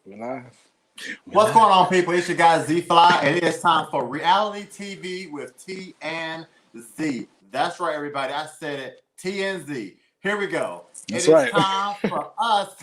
We're live. What's going on, people? It's your guy Z Fly, and it is time for reality TV with TNZ. That's right, everybody. I said it. TNZ. Here we go. That's It is right. time for us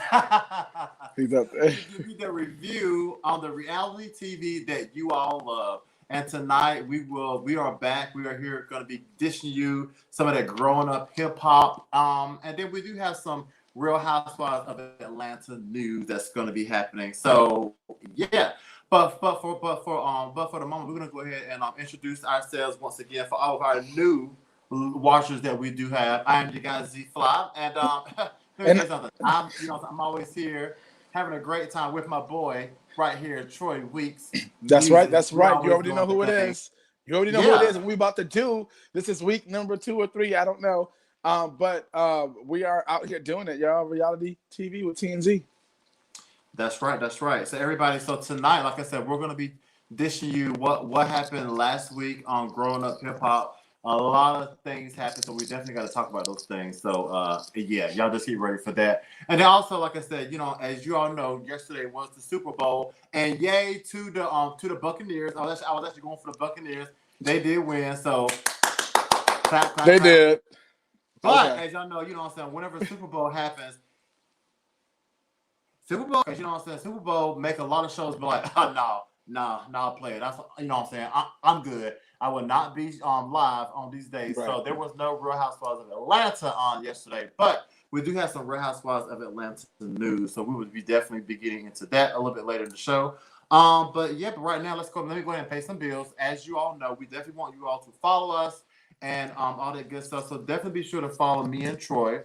He's up there. to give you the review on the reality TV that you all love. And tonight we are back. We are here going to be dishing you some of that growing up hip hop. And then we do have some Real Housewives of Atlanta news that's going to be happening. So yeah, but for the moment, we're going to go ahead and introduce ourselves once again for all of our new watchers that we do have. I am your guy Z Fly, and let me tell you something. I'm always here having a great time with my boy right here, Troy Weeks. That's right. That's We're right. You always already know doing who it the thing. is. You already know who it is. And we're about to do. This is week number 2 or 3. I don't know. But we are out here doing it, y'all. Reality TV with TNZ. That's right. That's right. So everybody, so tonight, like I said, we're gonna be dishing you what happened last week on Growing Up Hip Hop. A lot of things happened, so we definitely got to talk about those things. So yeah, y'all just get ready for that. And then also, like I said, as you all know, yesterday was the Super Bowl, and yay to the Buccaneers. I was actually going for the Buccaneers. They did win, so clap, They clap. did. But Okay. as y'all know, what I'm saying, whenever Super Bowl happens, Super Bowl, you know what I'm saying, Super Bowl make a lot of shows be like, oh, no, play it. That's, what I'm saying, I'm good. I will not be live on these days. Right. So there was no Real Housewives of Atlanta on yesterday, but we do have some Real Housewives of Atlanta news. So we would be definitely be getting into that a little bit later in the show. But right now, let me go ahead and pay some bills. As you all know, we definitely want you all to follow us and all that good stuff. So definitely be sure to follow me and Troy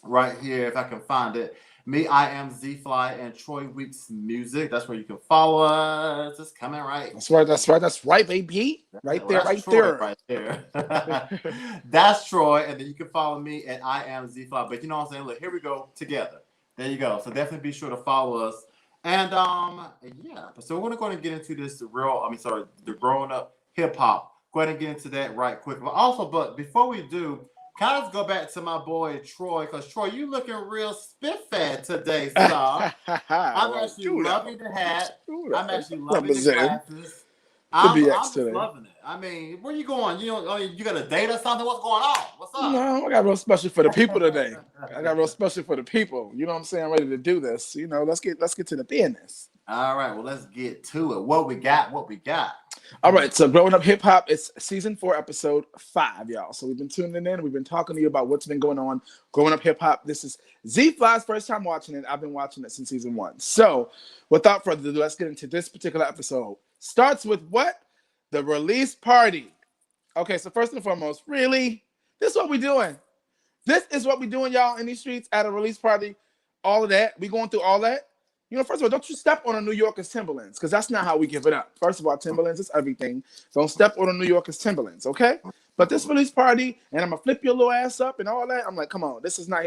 right here if I can find it. Me, I am Z Fly and Troy Weeks Music. That's where you can follow us. It's coming right. That's right. That's right. That's right, baby. Right there. That's Right Troy there. right there. That's Troy, and then you can follow me at I am Z Fly. But you know what I'm saying? Look, here we go together. There you go. So definitely be sure to follow us. And yeah. So we're gonna go and get into this the growing up hip hop. Go ahead and get into that right quick. But before we do, can I just go back to my boy Troy? Because Troy, you looking real spiffad today, sir. I'm actually loving the hat. I'm actually loving the glasses. I'm just loving it. I mean, where you going? You got a date or something? What's going on? What's up? No, I got real special for the people today. I got real special for the people. You know what I'm saying? I'm ready to do this. Let's get to the business. All right, well, let's get to it. What we got? All right, so Growing Up Hip Hop, it's season 4, episode 5, y'all. So we've been tuning in. We've been talking to you about what's been going on. Growing Up Hip Hop. This is Z Fly's first time watching it. I've been watching it since season 1. So without further ado, let's get into this particular episode. Starts with what? The release party. Okay, so first and foremost, really? This is what we're doing. This is what we're doing, y'all, in these streets at a release party. All of that. We going through all that. First of all, don't you step on a New Yorker's Timberlands, because that's not how we give it up. First of all, Timberlands is everything. Don't step on a New Yorker's Timberlands, okay? But this release party, and I'm going to flip your little ass up and all that, I'm like, come on, this is not,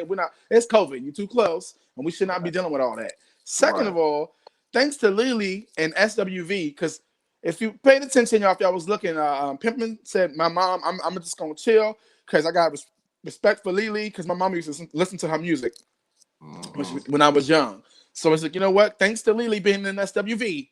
it's COVID. You're too close, and we should not be dealing with all that. Second of all, thanks to Lily and SWV, because if you paid attention, y'all, if y'all was looking, Pimpin said, my mom, I'm just going to chill, because I got respect for Lily, because my mom used to listen to her music when I was young. So it's like, you know what? Thanks to Lily being in SWV,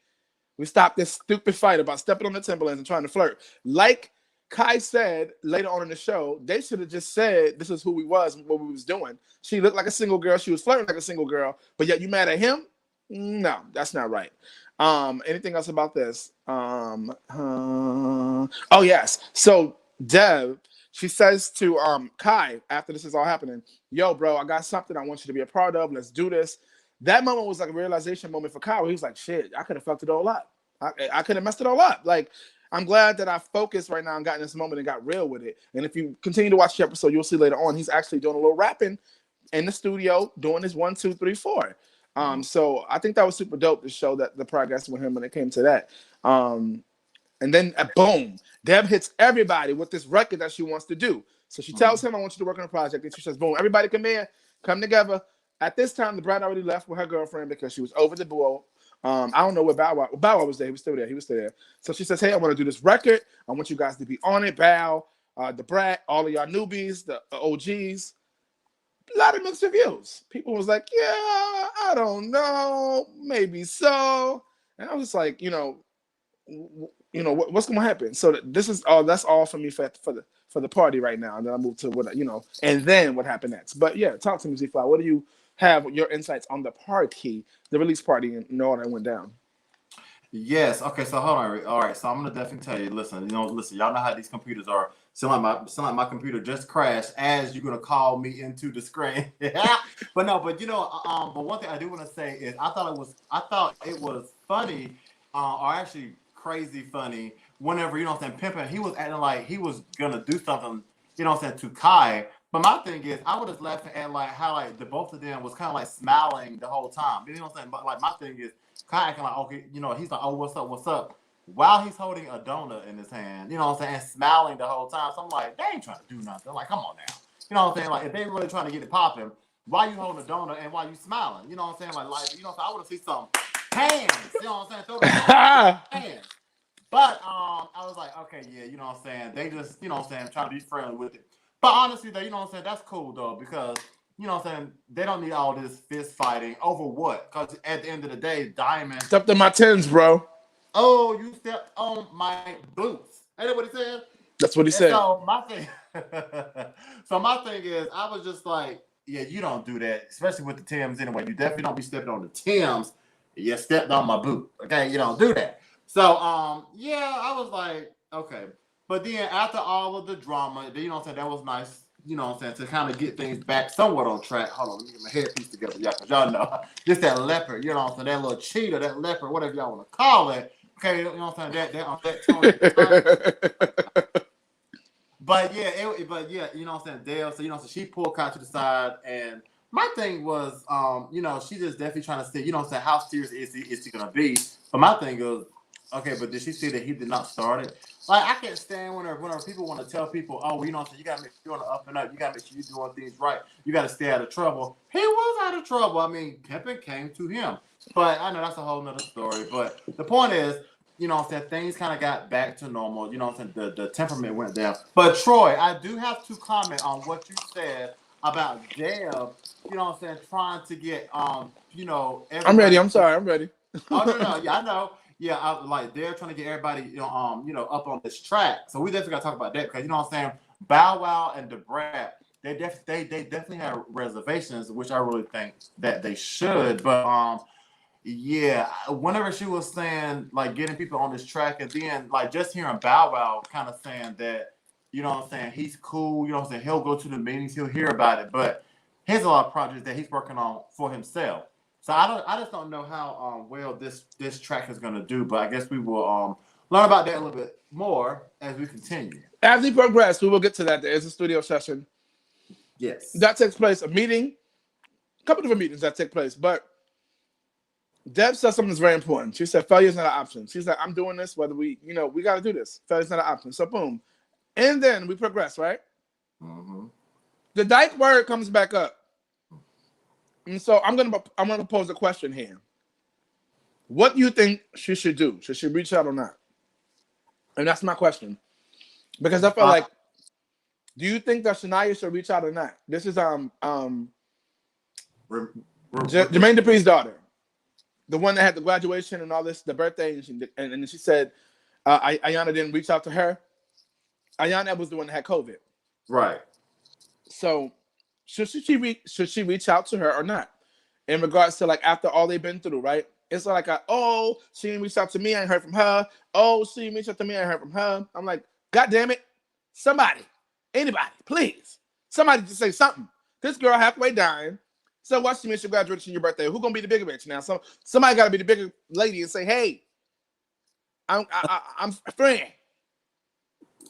we stopped this stupid fight about stepping on the Timberlands and trying to flirt. Like Kai said later on in the show, they should have just said this is who we was and what we was doing. She looked like a single girl. She was flirting like a single girl. But yet you mad at him? No, that's not right. Anything else about this? Oh, yes. So Dev, she says to Kai after this is all happening, yo, bro, I got something I want you to be a part of. Let's do this. That moment was like a realization moment for Kyle. He was like, shit, I could have fucked it all up. I could have messed it all up. Like, I'm glad that I focused right now and got in this moment and got real with it. And if you continue to watch the episode, you'll see later on, he's actually doing a little rapping in the studio, doing his 1, 2, 3, 4. So I think that was super dope to show that the progress with him when it came to that. And then, boom, Deb hits everybody with this record that she wants to do. So she tells him, I want you to work on a project. And she says, boom, everybody come together. At this time, the Brat already left with her girlfriend because she was over the bowl. I don't know where Bow Wow was there. He was still there. So she says, hey, I want to do this record. I want you guys to be on it. Bow, the Brat, all of y'all newbies, the OGs. a lot of mixed reviews. People was like, yeah, I don't know, maybe so. And I was just like, what's going to happen. So this is all. That's all for me for the party right now. And then I move to what and then what happened next. But yeah, talk to me, Z-Fly. What do you have your insights on the party, the release party, and all that went down? Yes. Okay. So hold on. All right. So I'm gonna definitely tell you. Listen. Y'all know how these computers are. Sound like my computer just crashed as you're gonna call me into the screen. But no. But But one thing I do want to say is I thought it was funny, or actually crazy funny. Whenever Pimpin, he was acting like he was gonna do something. To Kai. But my thing is, I was just laughing at like how like the both of them was kind of like smiling the whole time. You know what I'm saying? But like my thing is, Kai acting like okay, he's like, oh, what's up? While he's holding a donut in his hand, and smiling the whole time. So I'm like, they ain't trying to do nothing. Like, come on now. Like if they really trying to get it popping, why you holding a donut and why you smiling? I want to see some hands. Throw the hands. But I was like, okay, yeah, they just, trying to be friendly with it. But honestly, though, that's cool though, because they don't need all this fist fighting over what? Because at the end of the day, Diamond stepped in my tins, bro. Oh, you stepped on my boots. Ain't that what he said? That's what he said. So my thing, is, I was just like, yeah, you don't do that, especially with the Tims anyway. You definitely don't be stepping on the Tims. You stepped on my boot. Okay, you don't do that. So, yeah, I was like, okay. But then after all of the drama, that was nice, to kind of get things back somewhat on track. Hold on, let me get my headpiece together, yeah, because y'all know, just that leopard, that little cheetah, that leopard, whatever y'all want to call it. Okay, that Tony. But yeah, Dale, so she pulled Kai to the side, and my thing was, she just definitely trying to see, how serious is he gonna be? But my thing is, okay, but did she see that he did not start it? Like, I can't stand whenever people want to tell people, oh, you gotta make sure you're on the up and up, you gotta make sure you're doing things right, you gotta stay out of trouble. He was out of trouble. I mean, Pimpin came to him. But I know that's a whole nother story. But the point is, things kind of got back to normal. The temperament went down. But Troy, I do have to comment on what you said about Deb, trying to get I'm ready. I'm sorry, I'm ready. Oh no, yeah, I know. Yeah, they're trying to get everybody, up on this track. So we definitely got to talk about that because Bow Wow and the Brat, they definitely have reservations, which I really think that they should. But yeah, whenever she was saying like getting people on this track, and then like just hearing Bow Wow kind of saying that, he's cool, he'll go to the meetings, he'll hear about it, but here's a lot of projects that he's working on for himself. So I just don't know how well this track is gonna do, but I guess we will learn about that a little bit more as we continue. As we progress, we will get to that. There is a studio session. Yes. That takes place, a meeting, a couple different meetings that take place, but Deb said something that's very important. She said failure is not an option. She's like, I'm doing this, whether we got to do this. Failure is not an option. So boom. And then we progress, right? Mm-hmm. The dyke word comes back up. And so I'm gonna pose a question here. What do you think she should do? Should she reach out or not? And that's my question. Because I feel like, do you think that Shania should reach out or not? This is Jermaine Dupri's daughter. The one that had the graduation and all this, the birthday, and she said Ayana didn't reach out to her. Ayana was the one that had COVID. Right. So should she reach out to her or not? In regards to like after all they've been through, right? It's like she didn't reach out to me, I ain't heard from her. Oh, she didn't reach out to me, I ain't heard from her. I'm like, God damn it. Somebody, anybody, please. Somebody just say something. This girl halfway dying. So what's the mission graduation your birthday? Who gonna be the bigger bitch now? So somebody gotta be the bigger lady and say, hey, I'm a friend.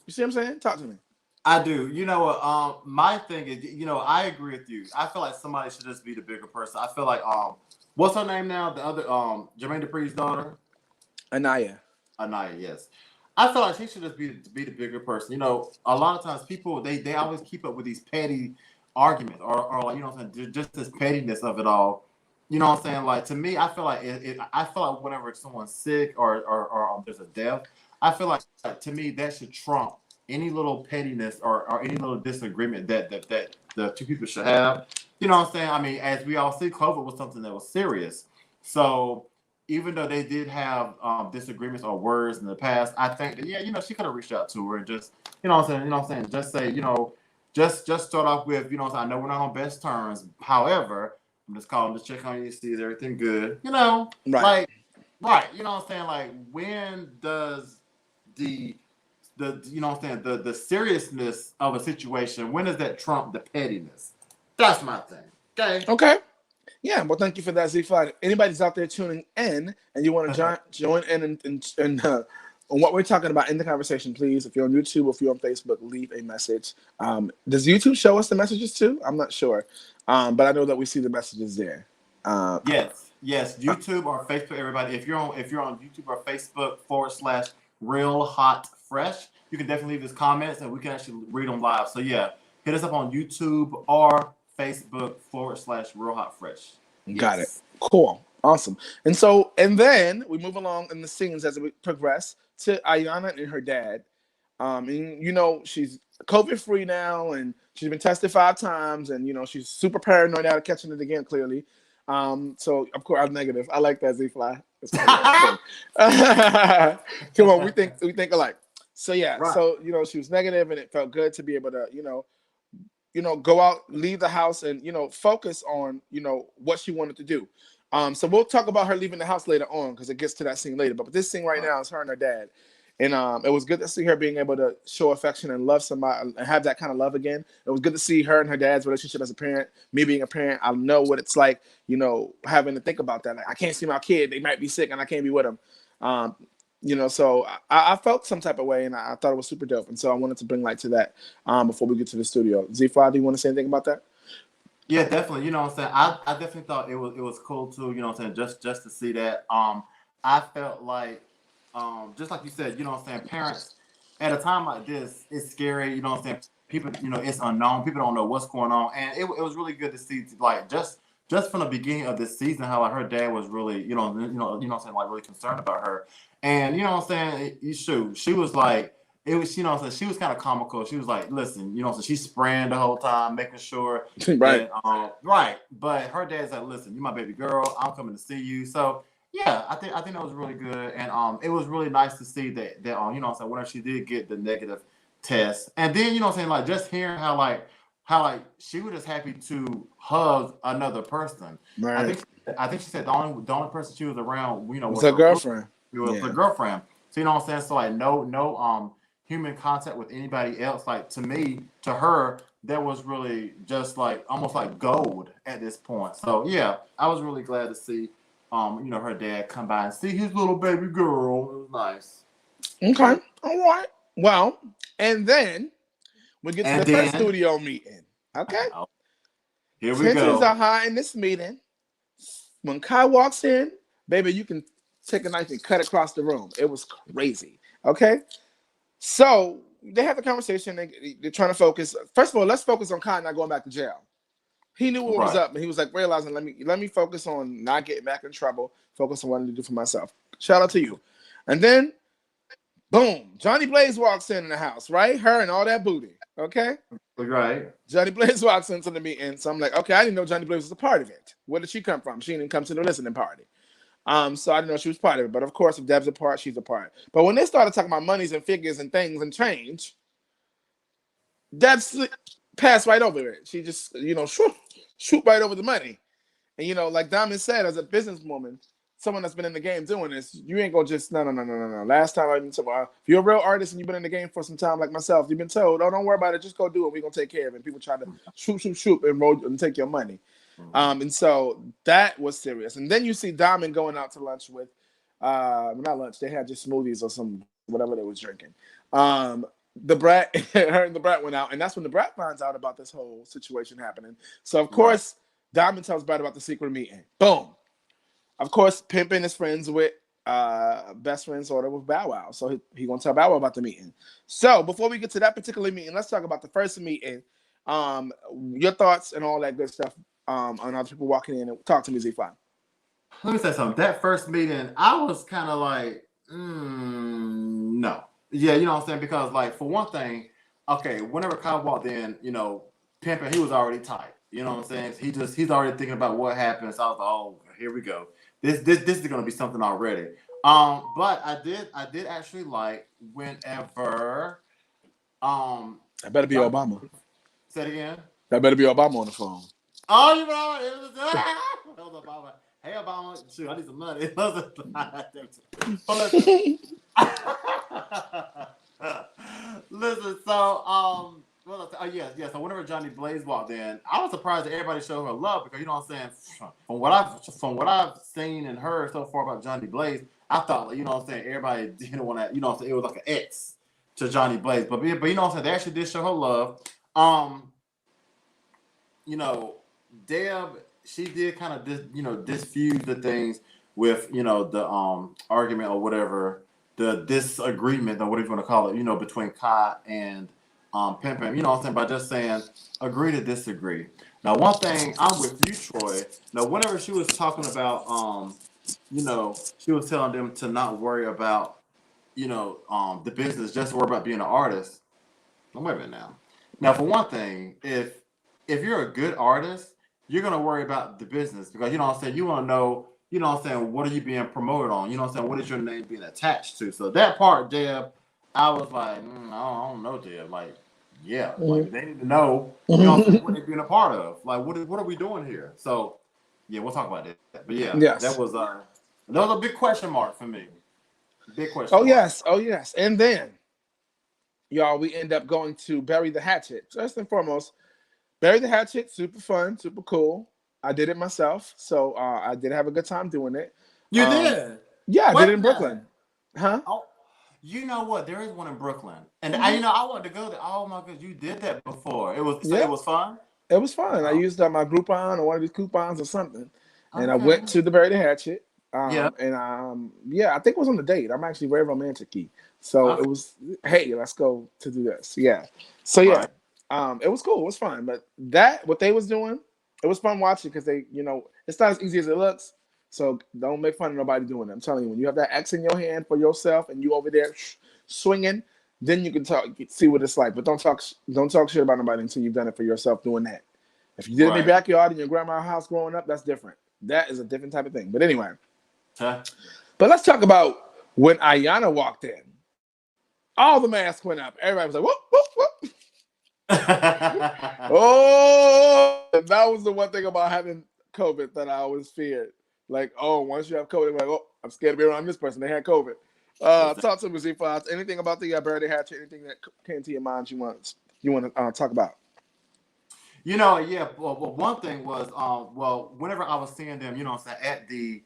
You see what I'm saying? Talk to me. I do. You know what? My thing is, I agree with you. I feel like somebody should just be the bigger person. I feel like what's her name now? The other Jermaine Dupri's daughter? Anaya, yes. I feel like she should just be the bigger person. A lot of times people they always keep up with these petty arguments or like just this pettiness of it all. You know what I'm saying? Like to me, I feel like I feel like whenever someone's sick or there's a death, I feel like to me that should trump any little pettiness or any little disagreement that the two people should have. you know what I'm saying? I mean, as we all see, COVID was something that was serious. So even though they did have disagreements or words in the past, I think that yeah, she could have reached out to her and just, just say, just start off with, I know we're not on best terms. However, I'm just calling to check on you, see is everything good. Right. Like right, Like when does the the seriousness of a situation, when does that trump the pettiness? That's my thing. Okay. Okay. Yeah, well, thank you for that, Z5. Anybody's out there tuning in and you want to join in on what we're talking about in the conversation, please, if you're on YouTube or if you're on Facebook, leave a message. Does YouTube show us the messages too? I'm not sure, but I know that we see the messages there. Yes, YouTube or Facebook, everybody. If you're on YouTube or Facebook /Real Hot Fresh, you can definitely leave us comments and we can actually read them live. So yeah, hit us up on YouTube or Facebook /Real Hot Fresh. Got it. Cool. Awesome. And then we move along in the scenes as we progress to Ayana and her dad. And she's COVID free now and she's been tested 5 times and she's super paranoid out of catching it again, clearly. So of course I'm negative. I like that, Z-Fly. Come on, we think alike. So yeah, right. So she was negative and it felt good to be able to, go out, leave the house and, focus on, what she wanted to do. So we'll talk about her leaving the house later on because it gets to that scene later. But this scene right now is her and her dad. And it was good to see her being able to show affection and love somebody and have that kind of love again. It was good to see her and her dad's relationship as a parent. Me being a parent, I know what it's like, having to think about that. Like, I can't see my kid. They might be sick and I can't be with them. So I felt some type of way and I thought it was super dope. And so I wanted to bring light to that before we get to the studio. Z-Fly, do you want to say anything about that? Yeah, definitely. You know what I'm saying? I definitely thought it was cool too, just to see that. I felt like just like you said, parents at a time like this, it's scary, people, it's unknown, people don't know what's going on. And it was really good to see like just from the beginning of this season how like her dad was really, like really concerned about her. And she was like, it was, she was kind of comical. She was like, listen, she's spraying the whole time, making sure right. That, right. But her dad's like, listen, you my baby girl, I'm coming to see you. So yeah, I think that was really good. And it was really nice to see that whenever she did get the negative test. And then, like just hearing how she was just happy to hug another person. Right. I think she said the only person she was around, was her girlfriend. The girlfriend. So So like no human contact with anybody else. Like to her, that was really just like almost like gold at this point. So yeah, I was really glad to see her dad come by and see his little baby girl. It was nice. Okay. All right. Well, and then we get to the first studio meeting. Okay. Here we go. Tensions are high in this meeting. When Kai walks in, baby, you can take a knife and cut across the room. It was crazy. Okay. So they have a conversation. They're trying to focus. First of all, let's focus on Kai not going back to jail. He knew what was up, and he was like realizing, let me focus on not getting back in trouble. Focus on what I need to do for myself. Shout out to you. And then, boom, Johnny Blaze walks in the house, right? Her and all that booty. Okay. Right. Johnny Blaze walks into the meeting, so I'm like, okay, I didn't know Johnny Blaze was a part of it. Where did she come from? She didn't come to the listening party. So I didn't know she was part of it. But of course, if Deb's a part, she's a part. But when they started talking about monies and figures and things and change, Deb passed right over it. She just, shoot right over the money. And, like Diamond said, as a businesswoman, someone that's been in the game doing this, you ain't gonna just, no. Last time I've been told, if you're a real artist and you've been in the game for some time like myself, you've been told, oh, don't worry about it, just go do it. We're gonna take care of it. And people try to shoot and roll and take your money. And so that was serious. And then you see Diamond going out to lunch with, not lunch, they had just smoothies or some, whatever they was drinking. The Brat, her and the Brat went out, and that's when the Brat finds out about this whole situation happening. So of course, Diamond tells Brat about the secret meeting. Boom. Of course, Pimpin is friends with best friend sort of with Bow Wow. So he gonna tell Bow Wow about the meeting. So before we get to that particular meeting, let's talk about the first meeting. Your thoughts and all that good stuff on other people walking in and talk to me, Z5. Let me say something. That first meeting, I was kind of like, no. Yeah, you know what I'm saying? Because, like, for one thing, okay, whenever Kyle walked in, Pimpin, he was already tight. You know what I'm saying? He's already thinking about what happened. So I was like, oh, here we go. This is gonna be something already. But I did actually like whenever That better be Johnny Obama. said again. That better be Obama on the phone. Oh, you know it was Obama. Hey Obama, shoot, I need some money. It wasn't but listen, so oh yeah. So whenever Johnny Blaze walked in, I was surprised that everybody showed her love because you know what I'm saying. From what I've seen and heard so far about Johnny Blaze, I thought you know what I'm saying. Everybody didn't want to, you know what I'm saying. It was like an X to Johnny Blaze, but you know what I'm saying. They actually did show her love. You know, Deb, she did kind of disfuse the things with the argument or whatever, the disagreement or whatever you want to call it, between Kai and Pimpin, you know what I'm saying, by just saying agree to disagree. Now one thing I'm with you, Troy. Now whenever she was talking about she was telling them to not worry about the business, just worry about being an artist. Wait a minute now. Now for one thing, if you're a good artist, you're gonna worry about the business because you know what I'm saying, you want to know, you know what I'm saying, what are you being promoted on? You know what I'm saying, what is your name being attached to? So that part, Deb, I was like, I don't know, Deb. Like, yeah, like they need to know, you know what I'm saying, what they're being a part of. Like, what are we doing here? So yeah, we'll talk about that. But yeah, Yes. that was a big question mark for me. Big question. Oh mark. yes. Oh yes. And then, y'all, we end up going to bury the hatchet. First and foremost, bury the hatchet. Super fun. Super cool. I did it myself, so I did have a good time doing it. You did? Yeah, I Wait did it a in minute. Brooklyn. Huh? Oh, you know what? There is one in Brooklyn, and I wanted to go there. Oh my god, you did that before. It was Yeah. it was fun. It was fun. I Oh, used my Groupon or one of these coupons or something, and I okay. went to the Bury the Hatchet. Yeah. Yeah, I think it was on the date. I'm actually very romantic-y. So Okay. it was, hey, let's go to do this. Yeah. So yeah, Right. it was cool. It was fun. But what they was doing, it was fun watching because they, it's not as easy as it looks. So don't make fun of nobody doing it. I'm telling you, when you have that X in your hand for yourself and you over there swinging, then you can see what it's like. But don't talk shit about nobody until you've done it for yourself doing that. If you did it in your Right. backyard in your grandma's house growing up, that's different. That is a different type of thing. But anyway, Huh? but let's talk about when Ayana walked in. All the masks went up. Everybody was like, whoop, whoop, whoop. Oh, that was the one thing about having COVID that I always feared. Like, oh, once you have COVID, like, oh, I'm scared to be around this person. They had COVID. Talk to me, Z-Files. Anything about the Bury the Hatchet? Anything that came to your mind you want to talk about? Yeah. Well, one thing was, whenever I was seeing them, what I'm saying, at the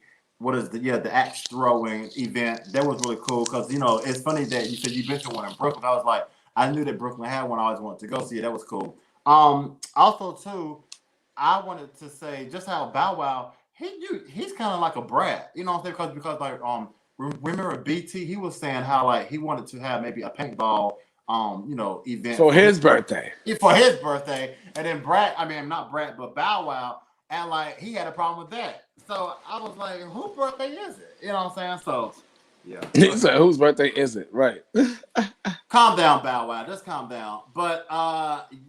axe throwing event, that was really cool because it's funny that you said you've been to one in Brooklyn. I was like, I knew that Brooklyn had one. I always wanted to go see it. That was cool. Also too, I wanted to say just how Bow Wow, he's kind of like a brat, you know what I'm saying? Because like remember BT, he was saying how like he wanted to have maybe a paintball event For his birthday. for his birthday, and then not Brat, but Bow Wow, and like he had a problem with that. So I was like, whose birthday is it? You know what I'm saying? So yeah. He said, whose birthday is it? Right. Calm down, Bow Wow. Just calm down. But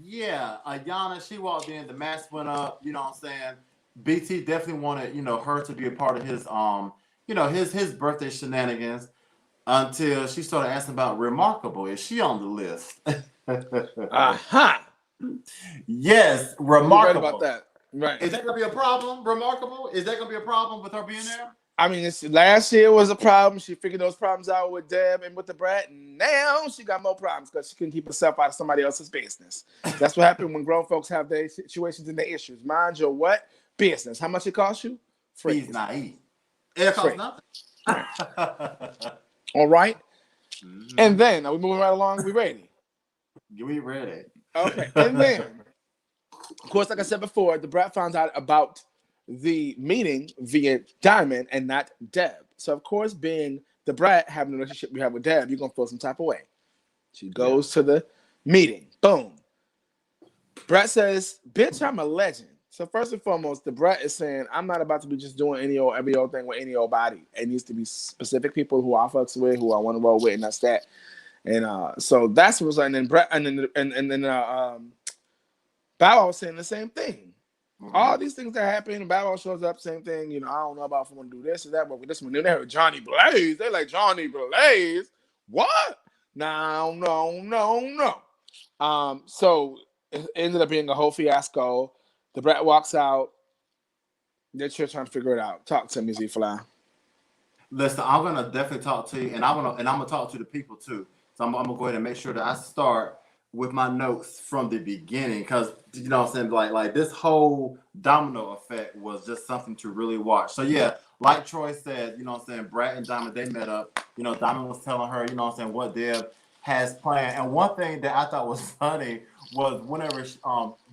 yeah, Ayana, she walked in, the mask went up, you know what I'm saying? BT definitely wanted, her to be a part of his his birthday shenanigans until she started asking about Remarkable. Is she on the list? Aha. Yes, You're right Remarkable. about that. Right. Is that gonna be a problem? Remarkable? Is that gonna be a problem with her being there? I mean, last year was a problem. She figured those problems out with Deb and with the Brat. And now she got more problems because she couldn't keep herself out of somebody else's business. That's what happened when grown folks have their situations and their issues. Mind your what? Business. How much it cost you? Free. He's naive. It costs nothing. All right. Mm-hmm. And then, are we moving right along? We ready? We ready. Okay. And then, of course, like I said before, the Brat found out about the meeting via Diamond and not Deb. So, of course, being the Brat having the relationship we have with Deb, you're going to feel some type of way. She goes to the meeting. Boom. Brat says, bitch, I'm a legend. So, first and foremost, the Brat is saying, I'm not about to be just doing every old thing with any old body. It needs to be specific people who I fucks with, who I want to roll with, and that's that. And so that's what was like. And then Brat, and then Bow Wow was saying the same thing. All these things that happen, Bow Wow shows up, same thing. You know, I don't know about if I'm gonna do this or that, but with this one, then they heard Johnny Blaze. They like Johnny Blaze. What? No, no, no, no. So it ended up being a whole fiasco. The Brat walks out. They're still trying to figure it out. Talk to me, Z Fly. Listen, I'm gonna definitely talk to you, and I'm gonna talk to the people too. So I'm gonna go ahead and make sure that I start with my notes from the beginning, because you know what I'm saying, like this whole domino effect was just something to really watch. So yeah, like Troy said, you know what I'm saying, Brat and Diamond, they met up. You know, Diamond was telling her, you know what I'm saying, what Deb has planned. And one thing that I thought was funny was whenever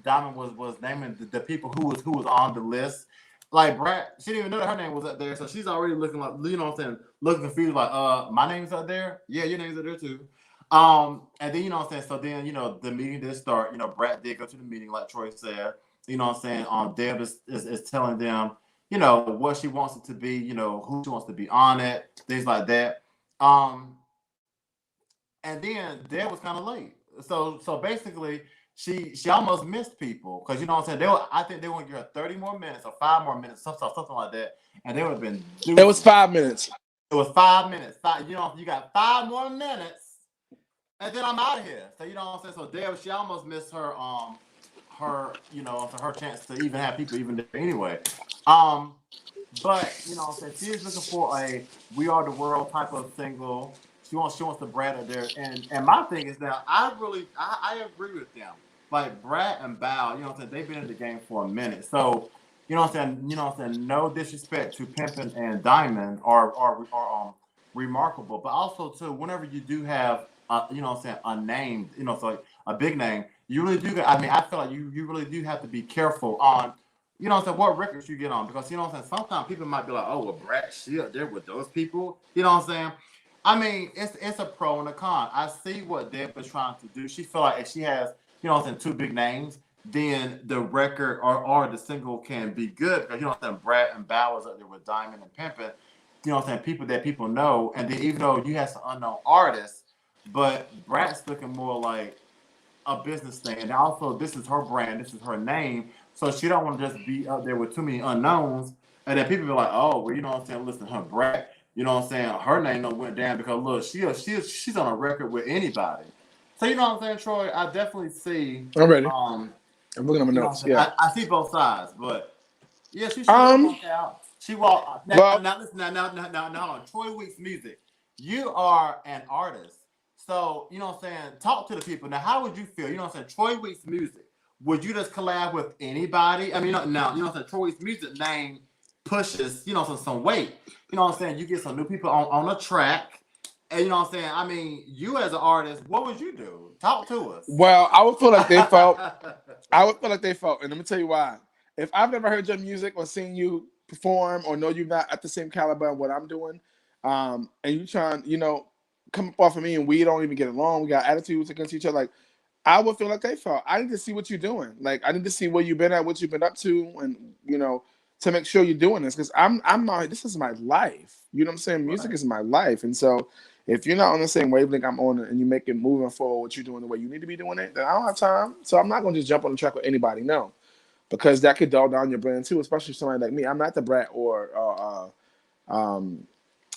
Diamond was naming the people who was on the list. Like Brat, she didn't even know that her name was up there, so she's already looking like, you know what I'm saying, looking confused, like, my name's up there? Yeah, your name's up there too. And then, you know what I'm saying, so then, you know, the meeting did start. You know, Brat did go to the meeting, like Troy said. You know what I'm saying? Deb is telling them, you know, what she wants it to be, you know, who she wants to be on it, things like that. Um, and then Deb was kind of late. So basically, she almost missed people, because you know what I'm saying. I think they want to give her 30 more minutes or 5 more minutes, something like that, and they would have been. It was 5 minutes. It was 5 minutes. You know, you got 5 more minutes, and then I'm out of here. So you know what I'm saying. So Deb, she almost missed her you know, her chance to even have people even there anyway. But you know what I'm saying, she is looking for a "We Are the World" type of single. She wants the Brat up there, and my thing is now I agree with them. Like Brat and Bow, you know what I'm saying, they've been in the game for a minute. So, you know what I'm saying, no disrespect to Pimpin and Diamond are remarkable, but also too, whenever you do have you know what I'm saying, a name, you know, so a big name, you really do. I mean, I feel like you really do have to be careful on, you know what I'm saying, what records you get on, because you know what I'm saying, sometimes people might be like, oh, well, Brat, she up there with those people, you know what I'm saying. I mean, it's a pro and a con. I see what Deb is trying to do. She feel like if she has, you know what I'm saying, two big names, then the record or the single can be good, because you know what I'm saying, Brat and Bowers up there with Diamond and Pimpin, you know what I'm saying, people that people know, and then even though you have some unknown artists, but Brat's looking more like a business thing, and also this is her brand, this is her name, so she don't want to just be up there with too many unknowns, and then people be like, oh, well, you know what I'm saying, listen, her Brat, you know what I'm saying, her name don't went down because look, she's on a record with anybody. So you know what I'm saying, Troy, I definitely see. I'm ready. Um, I'm looking at my you know what notes. I'm saying, Yeah. I see both sides, but yeah, she did Um. walk out. She walked. Well. Now listen. Now, hold on. Troy Weeks music. You are an artist, so you know what I'm saying. Talk to the people. Now, how would you feel? You know what I'm saying. Troy Weeks music. Would you just collab with anybody? I mean, now you know what I'm saying. Troy Weeks music name pushes, you know, some weight. You know what I'm saying. You get some new people on a track, and you know what I'm saying. I mean, you as an artist, what would you do? Talk to us. Well, I would feel like they felt. I would feel like they felt, and let me tell you why. If I've never heard your music or seen you perform, or know you're not at the same caliber of what I'm doing, and you trying, you know, come up off of me, and we don't even get along, we got attitudes against each other, like I would feel like they felt. I need to see what you're doing. Like I need to see where you've been at, what you've been up to, and you know, to make sure you're doing this, because I'm not. This is my life. You know what I'm saying? Music Right. is my life, and so if you're not on the same wavelength I'm on, and you make it moving forward, what you're doing the way you need to be doing it, then I don't have time. So I'm not going to just jump on the track with anybody. No, because that could dull down your brand too, especially somebody like me. I'm not the Brat or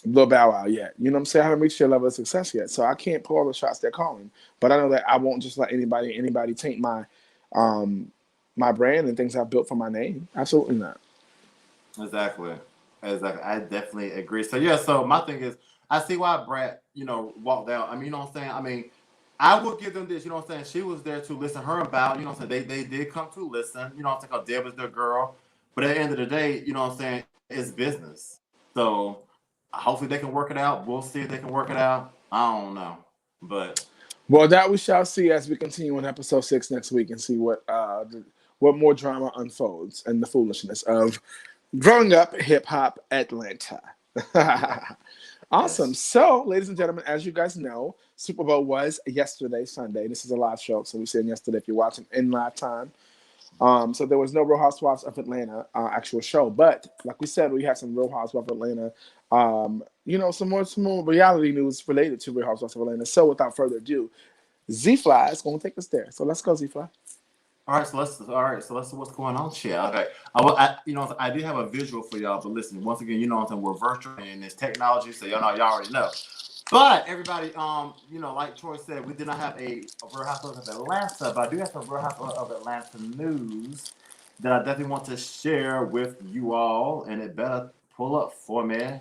Lil Bow Wow yet. You know what I'm saying? I haven't reached your level of success yet, so I can't pull all the shots they're calling. But I know that I won't just let anybody taint um, my brand and things I've built for my name. Absolutely not. Exactly. Exactly. I definitely agree. So yeah, so my thing is I see why Brat, you know, walked out. I mean, you know what I'm saying? I mean, I will give them this, you know what I'm saying? She was there to listen her about, you know what I'm saying? They did come to listen, you know what I'm saying? Because Deb is their girl. But at the end of the day, you know what I'm saying, it's business. So hopefully they can work it out. We'll see if they can work it out. I don't know. But Well, that we shall see as we continue on episode 6 next week and see what more drama unfolds and the foolishness of growing up hip hop Atlanta. Awesome. yes. So, ladies and gentlemen, as you guys know, Super Bowl was yesterday, Sunday. This is a live show, so we're saying yesterday if you're watching in live time. So there was no Real Housewives of Atlanta actual show, but like we said, we had some Real Housewives of Atlanta. You know, some more reality news related to Real Housewives of Atlanta. So without further ado, Z Fly is going to take us there. So let's go, Z Fly. All right, so let's see what's going on, here. Okay, I did have a visual for y'all, but listen, once again, we're virtual and it's technology, so y'all already know. But everybody, like Troy said, we did not have a Real Housewives of Atlanta, but I do have some Real Housewives of Atlanta news that I definitely want to share with you all, and it better pull up for me.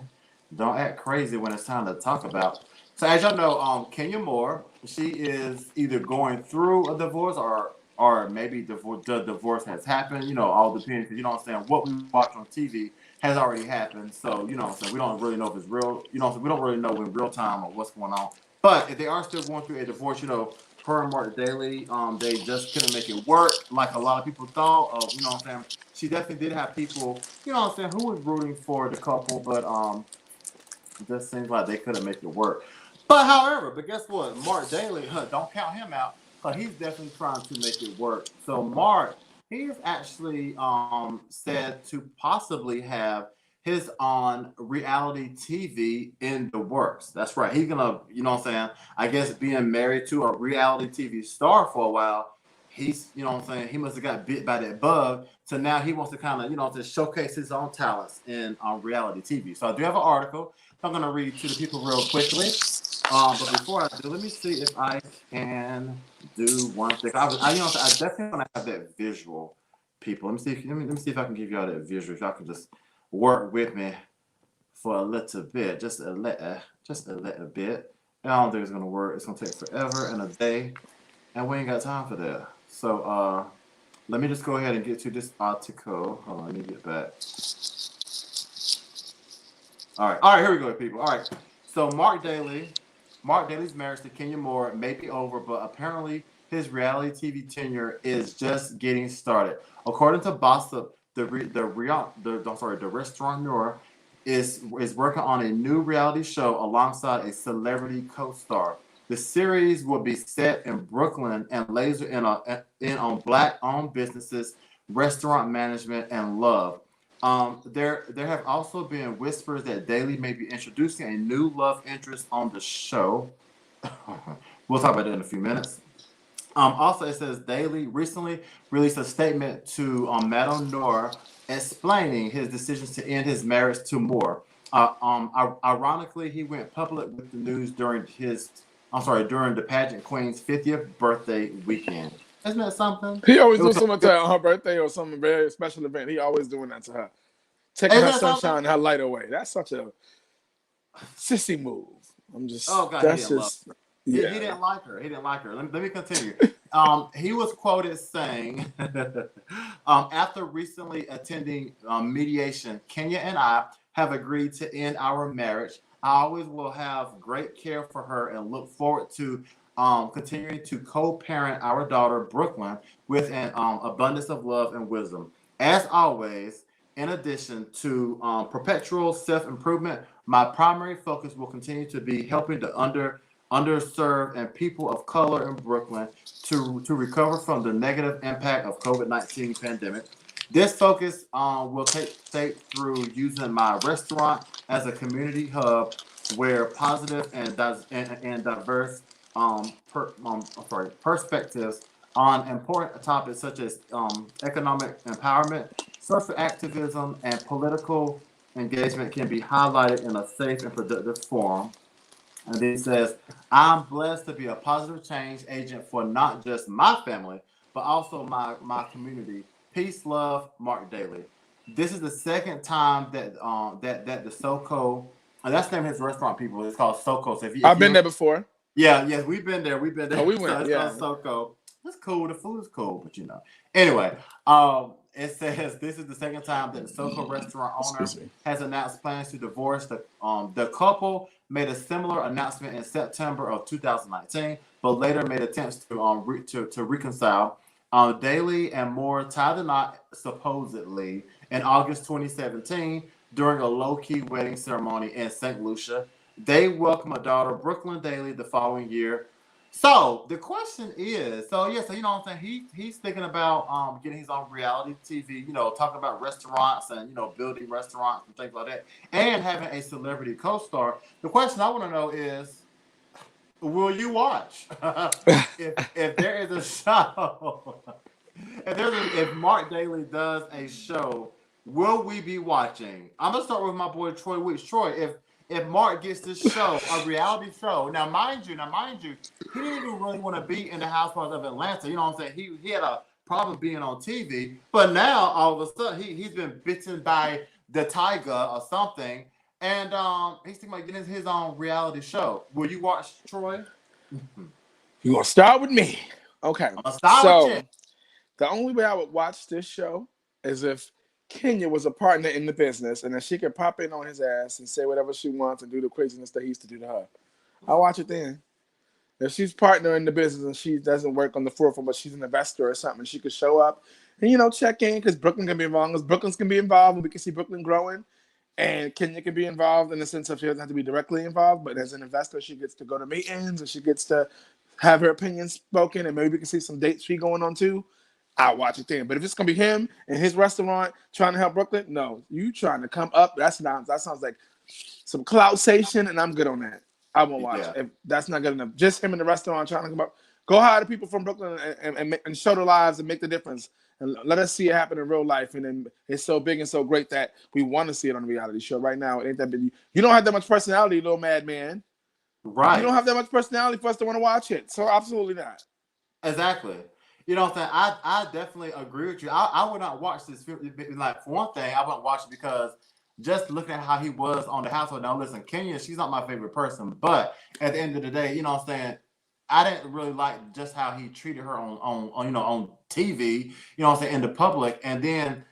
Don't act crazy when it's time to talk about. So as y'all know, Kenya Moore, she is either going through a divorce or maybe the divorce has happened. All depends. Because what we watch on TV has already happened. So we don't really know if it's real. We don't really know in real time or what's going on. But if they are still going through a divorce, her and Mark Daly, they just couldn't make it work like a lot of people thought. She definitely did have people, who was rooting for the couple, but it just seems like they couldn't make it work. But guess what? Mark Daly, don't count him out, because he's definitely trying to make it work. So Mark, he's actually said to possibly have his on reality TV in the works. That's right. He's gonna, I guess being married to a reality TV star for a while, he's, he must have got bit by that bug. So now he wants to kind of, to showcase his own talents in on reality TV. So I do have an article I'm going to read to the people real quickly. But before I do, let me see if I can do one thing. I definitely want to have that visual, people. Let me see if I can give y'all that visual. If y'all can just work with me for a little bit, just a little bit. I don't think it's going to work. It's going to take forever and a day, and we ain't got time for that. So let me just go ahead and get to this article. Hold on, let me get back. All right, here we go, people. All right, so Mark Daly's marriage to Kenya Moore may be over, but apparently his reality TV tenure is just getting started. According to Gossip, the restaurateur is working on a new reality show alongside a celebrity co-star. The series will be set in Brooklyn and laser in on Black-owned businesses, restaurant management, and love. There have also been whispers that Daly may be introducing a new love interest on the show. We'll talk about that in a few minutes. Also, it says Daly recently released a statement to Madame Noor explaining his decisions to end his marriage to Moore. Ironically, he went public with the news during the pageant queen's 50th birthday weekend. Isn't that something? He always does something to her on her birthday or some very special event. He always doing that to her, taking her sunshine and her light away. That's such a sissy move. I'm just. Oh God, that's just. Yeah. He didn't like her. Let me continue. He was quoted saying, after recently attending mediation, Kenya and I have agreed to end our marriage. I always will have great care for her and look forward to continuing to co-parent our daughter, Brooklyn, with an abundance of love and wisdom. As always, in addition to perpetual self-improvement, my primary focus will continue to be helping the underserved and people of color in Brooklyn to recover from the negative impact of COVID-19 pandemic. This focus will take shape through using my restaurant as a community hub where positive and diverse perspectives on important topics such as economic empowerment, social activism, and political engagement can be highlighted in a safe and productive forum. And then it says, I'm blessed to be a positive change agent for not just my family, but also my community. Peace, love, Mark Daly. This is the second time that that the SoCo, and that's the name of his restaurant, people. It's called SoCo. So if I've been there before. Yeah, yes, we've been there. Oh, we went. So yeah, SoCo. It's cool. The food is cool, but Anyway, it says this is the second time that the SoCo restaurant owner has announced plans to divorce. The couple made a similar announcement in September of 2019, but later made attempts to reconcile. Daly and Moore tied the knot supposedly in August 2017 during a low-key wedding ceremony in St. Lucia. They welcomed a daughter, Brooklyn Daly, the following year. So the question is, so you know what I'm saying? He's thinking about getting his own reality TV, talking about restaurants and building restaurants and things like that, and having a celebrity co-star. The question I want to know is, will you watch if there is a show If Mark Daly does a show, will we be watching? I'm gonna start with my boy Troy Weeks. Troy, if Mark gets this show, a reality show, now mind you, he didn't even really want to be in the Housewives of Atlanta. You know what I'm saying? He had a problem being on TV, but now all of a sudden he's been bitten by the tiger or something, and he's thinking about getting his own reality show. Will you watch, Troy? You gonna start with me? Okay. I'm gonna start with So you. the only way I would watch this show is if Kenya was a partner in the business, and then she could pop in on his ass and say whatever she wants and do the craziness that he used to do to her. I'll watch it then. If she's partner in the business and she doesn't work on the forefront, but she's an investor or something, she could show up and check in because Brooklyn can be involved. Because Brooklyn's can be involved, and we can see Brooklyn growing. And Kenya can be involved in the sense of she doesn't have to be directly involved, but as an investor, she gets to go to meetings and she gets to have her opinions spoken, and maybe we can see some dates she going on too. I'll watch it then. But if it's gonna be him and his restaurant trying to help Brooklyn, no, you trying to come up. That sounds like some clout-sation, and I'm good on that. I won't watch Yeah. it. If that's not good enough. Just him in the restaurant trying to come up. Go hire the people from Brooklyn and show their lives and make the difference. And let us see it happen in real life. And then it's so big and so great that we want to see it on a reality show. Right now, it ain't that big. You don't have that much personality, little madman. You Right. don't have that much personality for us to want to watch it. So absolutely not. Exactly. You know what I'm saying? I definitely agree with you. I would not watch this film. Like, for one thing, I wouldn't watch it because just looking at how he was on the household. Now, listen, Kenya, she's not my favorite person, but at the end of the day, you know what I'm saying? I didn't really like just how he treated her on TV, you know what I'm saying, in the public. And then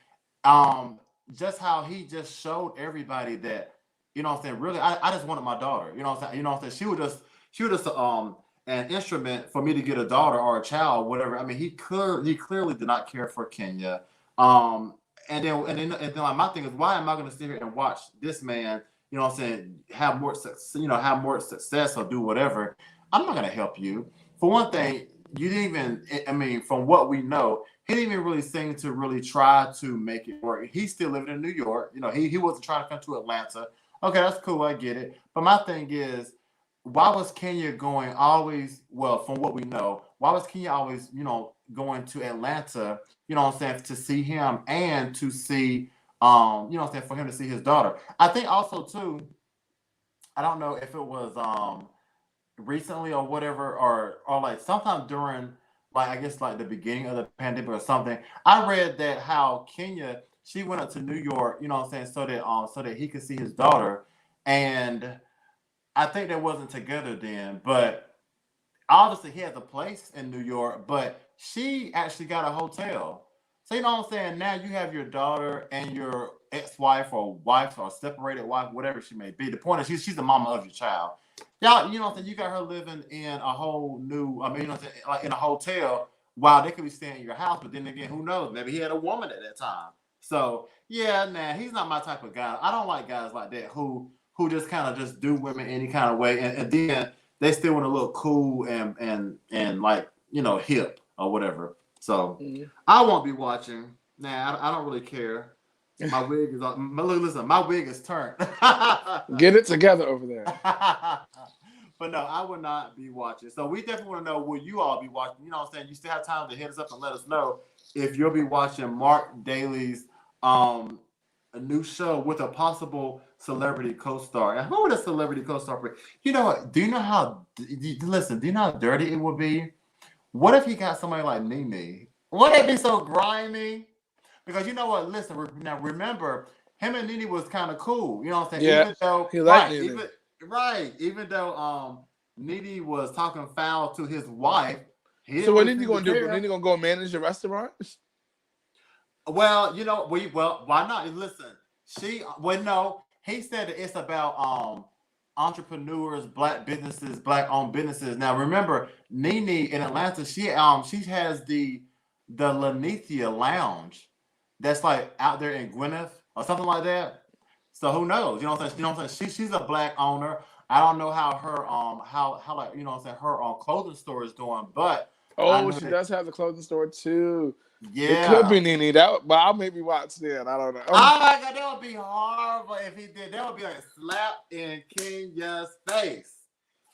just how he just showed everybody that, you know what I'm saying, really, I just wanted my daughter. You know what I'm saying? You know what I'm saying? She was just an instrument for me to get a daughter or a child, whatever. I mean, he clearly did not care for Kenya. And then like, my thing is, why am I going to sit here and watch this man, you know what I'm saying, have more success or do whatever? I'm not going to help you. For one thing, you didn't even, I mean, from what we know, he didn't even really seem to really try to make it work. He's still living in New York. You know, he wasn't trying to come to Atlanta. Okay, that's cool. I get it. But my thing is, why was Kenya going always, well, from what we know, why was Kenya always, going to Atlanta, you know what I'm saying, to see him and to see, you know what I'm saying, for him to see his daughter. I think also, too, I don't know if it was recently or whatever, or like sometime during, like, I guess like the beginning of the pandemic or something. I read that how Kenya, she went up to New York, you know what I'm saying, so that he could see his daughter. And I think they wasn't together then, but obviously he has a place in New York, but she actually got a hotel. So you know what I'm saying? Now you have your daughter and your ex-wife or wife or separated wife, whatever she may be. The point is she's the mama of your child. Y'all, you know what I'm saying? You got her living in a whole new, I mean, you know what I'm saying, like in a hotel while they could be staying in your house, but then again, who knows? Maybe he had a woman at that time. So yeah, nah, he's not my type of guy. I don't like guys like that who just kind of just do women any kind of way, and then they still want to look cool and like, hip or whatever. So I won't be watching. Nah, I don't really care. My wig is on. Listen, my wig is turned. Get it together over there. But no, I would not be watching. So we definitely want to know, will you all be watching? You know what I'm saying? You still have time to hit us up and let us know if you'll be watching Mark Daly's a new show with a possible celebrity co-star. And who would a celebrity co-star be? You know what? Do you know how? Listen, do you know how dirty it would be? What if he got somebody like Nene? Would it be so grimy? Because you know what? Listen, now remember, him and Nene was kind of cool. You know what I'm saying? Yeah, even though, he liked Nene. Even though Nene was talking foul to his wife. So what Nene gonna do? Nene gonna go manage the restaurant? Well, why not? Listen, he said that it's about entrepreneurs, black businesses, black owned businesses. Now remember, Nene in Atlanta, she has the Lanithia Lounge that's like out there in Gwyneth or something like that. So who knows? You know what I'm saying? You know what I'm saying? She's a black owner. I don't know how her how like, you know what I'm saying, her clothing store is doing, but She does have the clothing store too. Yeah, it could be Nene. But I'll maybe watch then. I don't know. Oh my God, that would be horrible if he did. That would be like a slap in Kenya's face.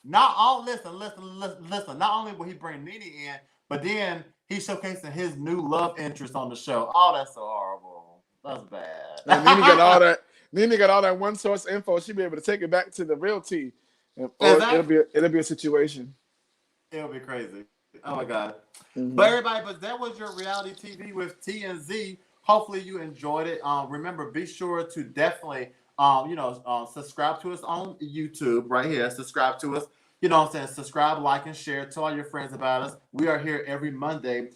Listen. Not only will he bring Nene in, but then he's showcasing his new love interest on the show. Oh, that's so horrible. That's And then he got all bad. that. Then he got all that one source info. She'll be able to take it back to the real T, or Exactly. it'll be a situation. It'll be crazy. Oh my god. But Hmm. everybody, but that was your reality TV with TNZ. Hopefully you enjoyed it. Remember, be sure to definitely subscribe to us on YouTube right here. Subscribe to us. You know what I'm saying? Subscribe, like, and share. Tell all your friends about us. We are here every Monday.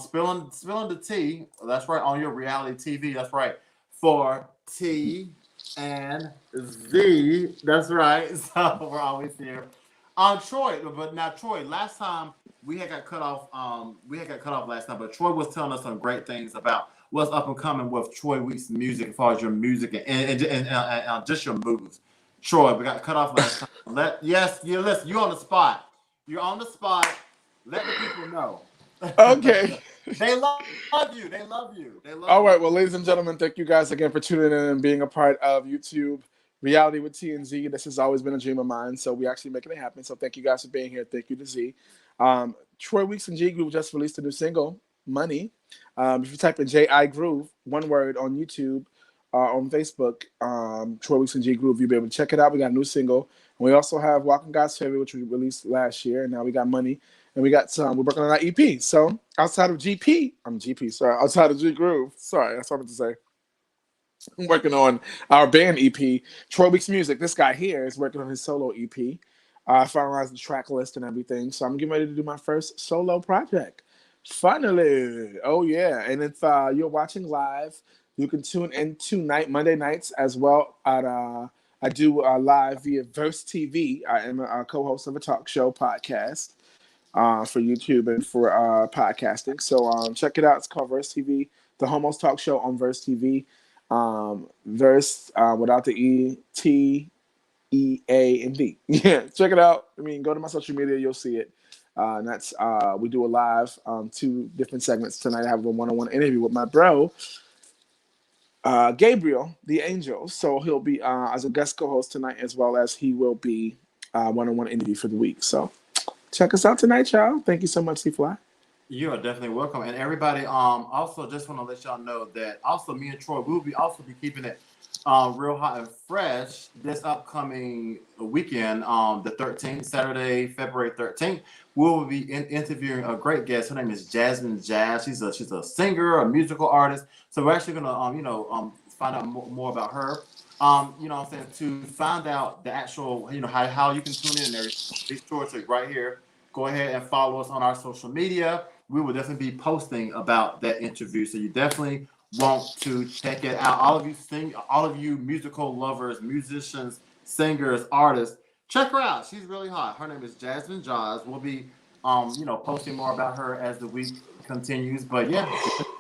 Spilling the tea. That's right, on your reality TV. That's right. For T and Z. That's right. So we're always here. Troy, but now Troy, last time we had got cut off. We had got cut off last time, but Troy was telling us some great things about what's up and coming with Troy Weeks music, as far as your music and just your moves. Troy, we got cut off last time. Yes, you listen. You're on the spot. You're on the spot. Let the people know. Okay. They love you. They love you. They love All you. right. Well, ladies and gentlemen, thank you guys again for tuning in and being a part of YouTube Reality with T and Z. This has always been a dream of mine, so we actually making it happen. So thank you guys for being here. Thank you to Z. Troy Weeks and G Groove just released a new single, Money. If you type in J.I. Groove, one word, on YouTube, on Facebook, Troy Weeks and G Groove, you'll be able to check it out. We got a new single. And we also have Walking God's Favor, which we released last year. And now we got Money. And we got some, we're working on our EP. So outside of GP, sorry, outside of G Groove, sorry, that's what I meant to say. I'm working on our band EP. Troy Weeks Music, this guy here is working on his solo EP. I finalized the track list and everything. So I'm getting ready to do my first solo project. Finally. Oh, yeah. And if you're watching live, you can tune in tonight, Monday nights, as well. I do live via Verse TV. I am a co-host of a talk show podcast for YouTube and for podcasting. So check it out. It's called Verse TV, the Homos Talk Show on Verse TV. Verse without the ETEAND. Yeah, check it out. I mean, go to my social media, you'll see it. And that's we do a live 2 different segments tonight. I have a one-on-one interview with my bro Gabriel, the Angel. So he'll be as a guest co-host tonight, as well as he will be one-on-one interview for the week. So check us out tonight, y'all. Thank you so much, C-Fly. You are definitely welcome. And everybody, also just want to let y'all know that also me and Troy will be also be keeping it real hot and fresh this upcoming weekend, the 13th, Saturday, February 13th. We'll be interviewing a great guest. Her name is Jasmine Jazz. She's a singer, a musical artist. So we're actually gonna find out more about her. You know what I'm saying, to find out the actual, how you can tune in and everything. Be sure to right here go ahead and follow us on our social media. We will definitely be posting about that interview. So you definitely want to check it out. All of you musical lovers, musicians, singers, artists, check her out. She's really hot. Her name is Jasmine Jaws. We'll be posting more about her as the week continues. But yeah,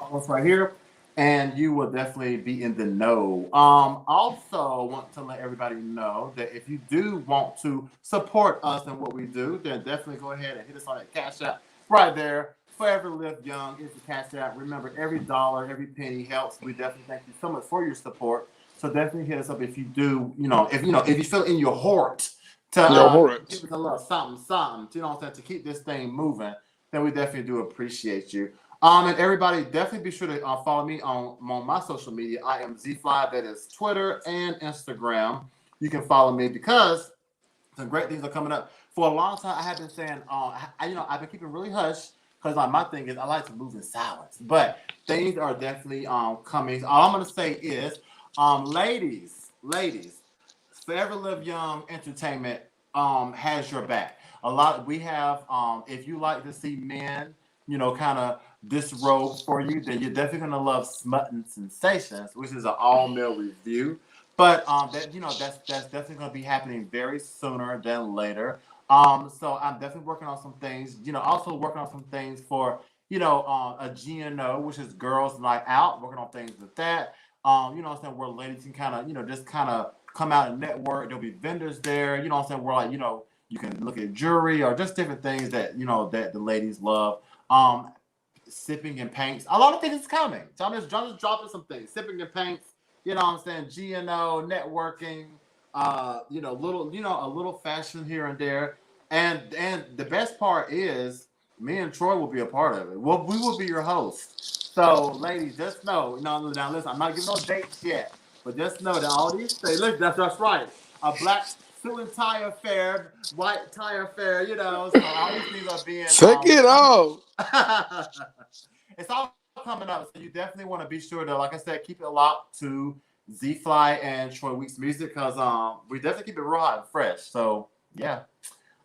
follow us right here, and you will definitely be in the know. Also want to let everybody know that if you do want to support us and what we do, then definitely go ahead and hit us on that Cash App right there. Forever Live Young is the Cash App. Remember, every dollar, every penny helps. We definitely thank you so much for your support. So definitely hit us up if you do, if you feel in your heart to Yo, give Horrocks. us a little something, something, to keep this thing moving, then we definitely do appreciate you. And everybody, definitely be sure to follow me on my social media. I am ZFly. That is Twitter and Instagram. You can follow me because some great things are coming up. For a long time, I have been saying, I've been keeping really hush because my thing is I like to move in silence. But things are definitely coming. All I'm gonna say is, ladies, Forever Live Young Entertainment has your back. We have if you like to see men, kind of disrobe for you, then you're definitely gonna love Smuttin' Sensations, which is an all male review. But that's definitely gonna be happening very sooner than later. So I'm definitely working on some things. Also working on some things for a GNO, which is Girls Night Out. Working on things with that. What I'm saying, where ladies can kind of just kind of come out and network. There'll be vendors there. What I'm saying, where you can look at jewelry or just different things that that the ladies love. Sipping and paints. A lot of things is coming. So I'm just dropping some things. Sipping and paints. What I'm saying, GNO, networking. A little fashion here and there. And the best part is me and Troy will be a part of it. Well, we will be your hosts. So, ladies, just know. Now, listen, I'm not giving no dates yet, but just know that all these things. Look, that's right. A black suit and tie affair, white tie affair. So all these things are being. Check it out. It's all coming up, so you definitely want to be sure to, like I said, keep it locked to Z Fly and Troy Weeks music because we definitely keep it real hot and fresh. So yeah.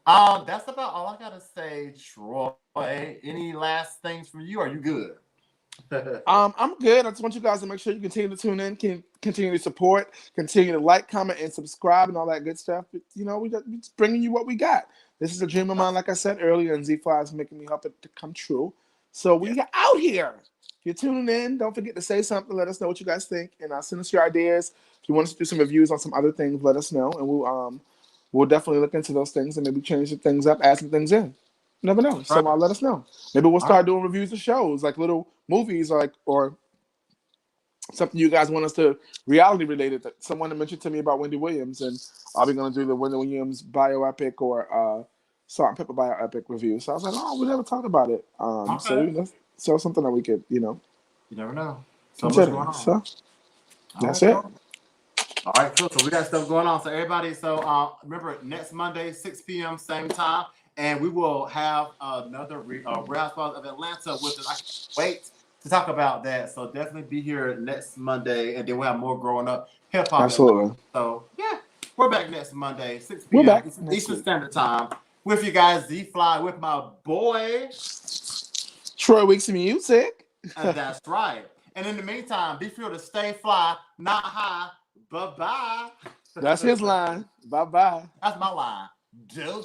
That's about all I gotta say, Troy. Any last things from you? Are you good? I'm good. I just want you guys to make sure you continue to tune in, continue to support, continue to like, comment, and subscribe, and all that good stuff. We're just bringing you what we got. This is a dream of mine, like I said earlier, and Z-Fly is making me help it to come true. So we are out here. If you're tuning in, don't forget to say something. Let us know what you guys think, and send us your ideas. If you want us to do some reviews on some other things, let us know, and we'll definitely look into those things and maybe change some things up, add some things in. You never know. So let us know. Maybe we'll start doing reviews of shows, like little movies, or something you guys want us to reality related. Someone mentioned to me about Wendy Williams, and I'll be going to do the Wendy Williams bioepic or Salt and Pepper bioepic review. So I was like, oh, we never talked about it. So something that we could, You never know. So consider. much going on. So that's it. All right, cool. So we got stuff going on. So everybody, remember next Monday, 6 p.m. same time, and we will have another Real Housewives of Atlanta with us. I can't wait to talk about that. So definitely be here next Monday, and then we'll have more growing up hip hop. Absolutely. So yeah, we're back next Monday, 6 p.m. We're back Eastern Standard Time with you guys. Z Fly with my boy Troy Weeks Music. That's right. And in the meantime, be sure to stay fly, not high. Bye-bye. That's his line. Bye-bye. That's my line. Deuce.